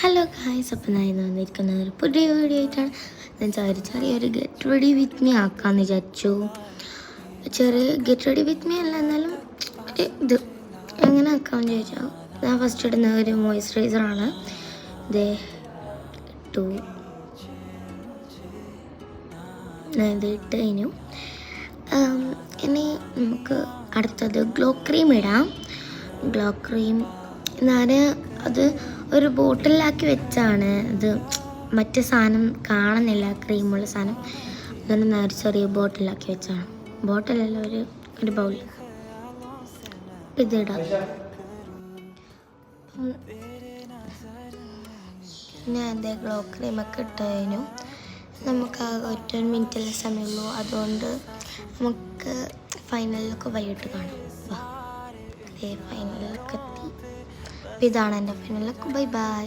Hello guys, അപ്പം ഞാൻ ഇന്ന് വന്നിരിക്കുന്നത് ഒരു പുതിയ വീഡിയോ ആയിട്ടാണ്. ഞാൻ ചെറിയൊരു ഗെറ്റ് റെഡി വിത്ത് മീ ആക്കാമെന്ന് വിചാരിച്ചു. ചെറിയ ഗെറ്റ് റെഡി വിത്ത് മീ അല്ല, എന്നാലും ഒരു ഇത് എങ്ങനെ ആക്കാമെന്ന് ചോദിച്ചാൽ ഞാൻ ഫസ്റ്റ് ഇടുന്ന ഒരു മോയ്സ്ചറൈസറാണ്. ഇത് ഇട്ടു, ഞാൻ ഇത് ഇട്ട് കഴിഞ്ഞു. ഇനി നമുക്ക് അടുത്തത് ഗ്ലോ ക്രീം ഇടാം. ഗ്ലോ ക്രീം ഞാൻ അത് ഒരു ബോട്ടിലാക്കി വെച്ചാണ്. അത് മറ്റേ സാധനം കാണുന്നില്ല, ക്രീമുള്ള സാധനം. അതുകൊണ്ട് നേരെ ചെറിയ ബോട്ടിലാക്കി വെച്ചാണ്. ബോട്ടിലല്ല, ഒരു ബൗൾ. ഇതിടാം. ഞാൻ എൻ്റെ ഗ്ലോ ക്രീമൊക്കെ ഇട്ട് കഴിഞ്ഞു. നമുക്ക് ആ ഒറ്റ മിനിറ്റല്ലേ സമയമുള്ളൂ, അതുകൊണ്ട് നമുക്ക് ഫൈനലിലൊക്കെ വൈകിട്ട് കാണാം. ഫൈനലിലൊക്കെ എത്തി. ഇതാണ് എൻ്റെ ഫൈനലൊക്കെ. Bye bye.